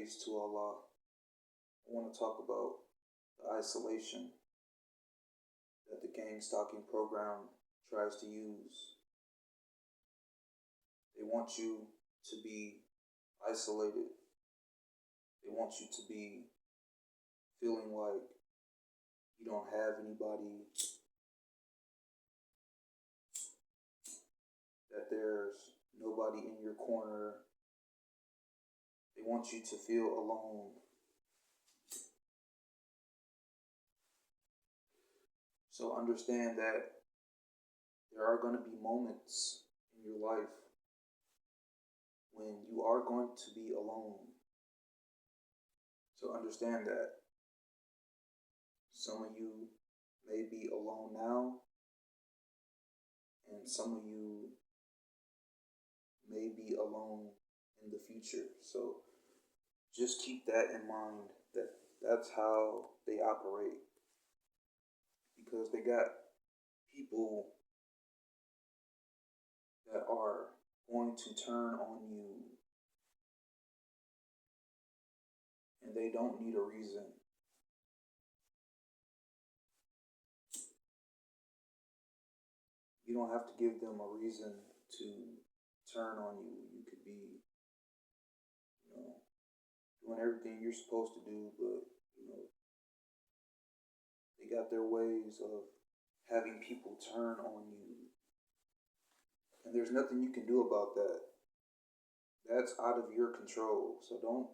praise to Allah. I want to talk about the isolation that the gang stalking program tries to use. They want you to be isolated. They want you to be feeling like you don't have anybody, that there's nobody in your corner. They want you to feel alone. So understand that there are going to be moments in your life when you are going to be alone. So understand that some of you may be alone now, and some of you may be alone in the future. So just keep that in mind, that that's how they operate. Because they got people that are going to turn on you, and they don't need a reason. You don't have to give them a reason to turn on you. You could be, doing everything you're supposed to do, but, they got their ways of having people turn on you. And there's nothing you can do about that. That's out of your control. So don't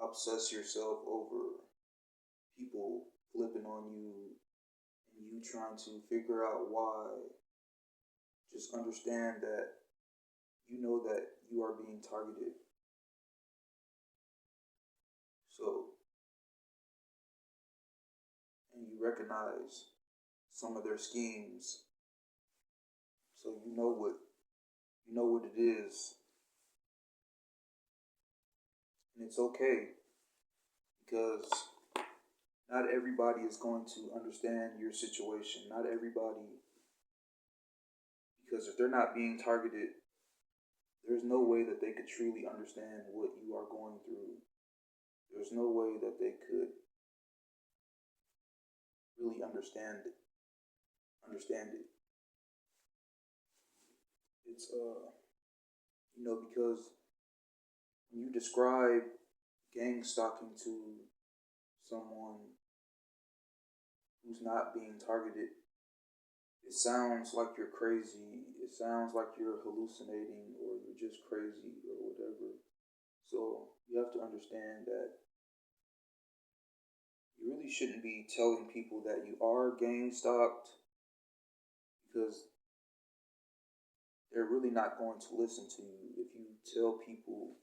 obsess yourself over people flipping on you and you trying to figure out why. Just understand that you know that you are being targeted. So, and you recognize some of their schemes. So you know what it is. And it's okay, because not everybody is going to understand your situation. Not everybody, because if they're not being targeted, there's no way that they could truly understand what you are going through. There's no way that they could really understand it. It's because when you describe gang stalking to someone who's not being targeted, it sounds like you're crazy. It sounds like you're hallucinating, or you're just crazy, or whatever. So you have to understand that you really shouldn't be telling people that you are gang stalked, because they're really not going to listen to you. If you tell people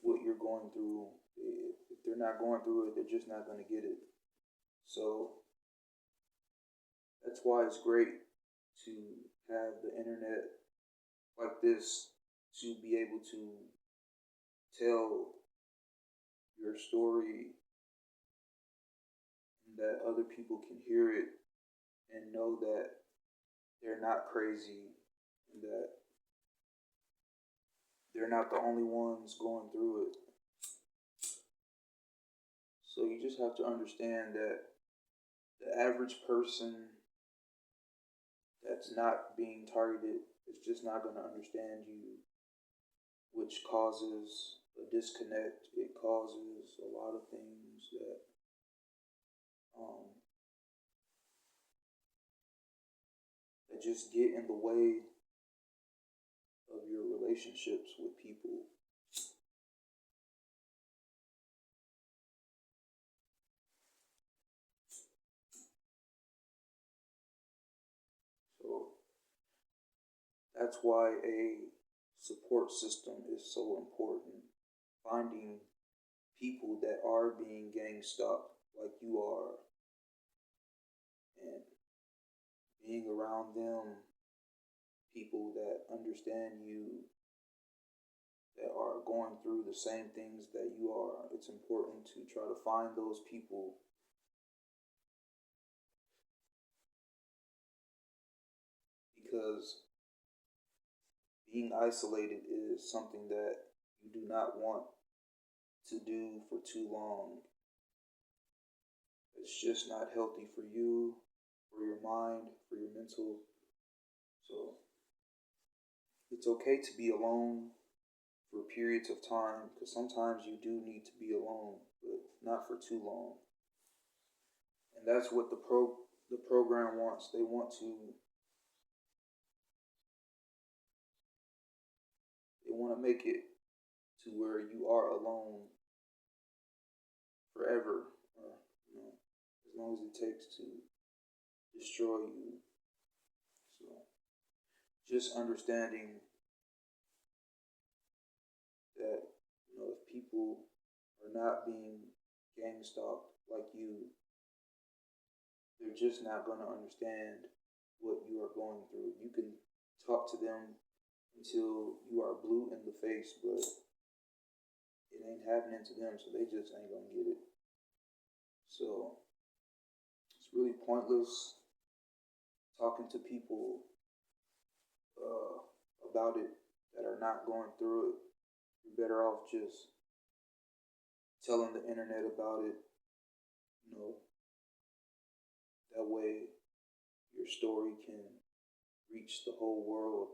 what you're going through, if they're not going through it, they're just not going to get it. So that's why it's great to have the internet like this, to be able to tell your story, and that other people can hear it and know that they're not crazy, and that they're not the only ones going through it. So you just have to understand that the average person that's not being targeted is just not going to understand you, which causes a disconnect. It causes a lot of things that that just get in the way of your relationships with people. So that's why a support system is so important. Finding people that are being gang stalked like you are, and being around them, people that understand you, that are going through the same things that you are. It's important to try to find those people, because being isolated is something that you do not want to do for too long. It's just not healthy for you, for your mind, for your mental. So it's okay to be alone for periods of time, because sometimes you do need to be alone, but not for too long. And that's what the program wants. They want to make it to where you are alone forever, or as long as it takes to destroy you. So just understanding that if people are not being gang stalked like you, they're just not going to understand what you are going through. You can talk to them until you are blue in the face, but it ain't happening to them, so they just ain't going to get it. So it's really pointless talking to people about it that are not going through it. You're better off just telling the internet about it. That way your story can reach the whole world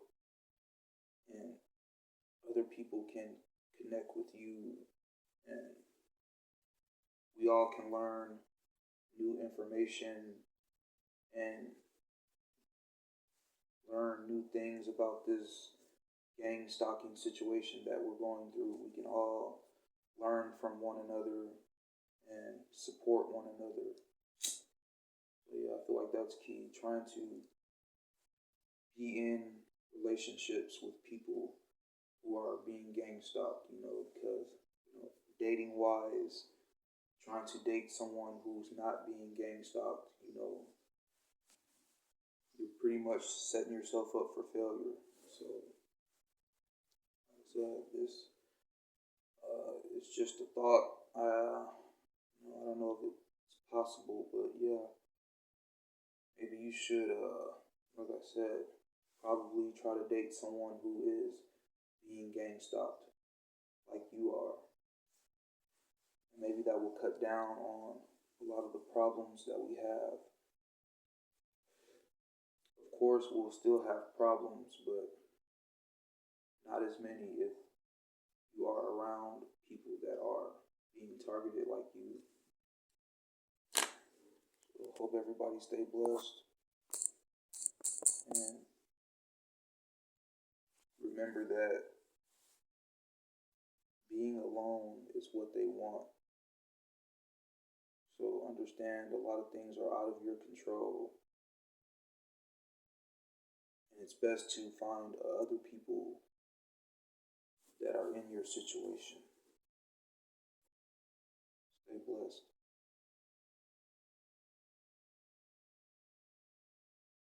and other people can connect with you, and we all can learn new information and learn new things about this gang stalking situation that we're going through. We can all learn from one another and support one another. So yeah, I feel like that's key. Trying to be in relationships with people who are being gang stalked, because dating wise, trying to date someone who's not being gang stalked, you're pretty much setting yourself up for failure. So, like I said, this it's just a thought. I don't know if it's possible, but yeah, maybe you should, like I said, probably try to date someone who is being gang stalked like you are. And maybe that will cut down on a lot of the problems that we have. Of course, we'll still have problems, but not as many if you are around people that are being targeted like you. So hope everybody stay blessed. And remember that being alone is what they want. So understand a lot of things are out of your control. And it's best to find other people that are in your situation. Stay blessed.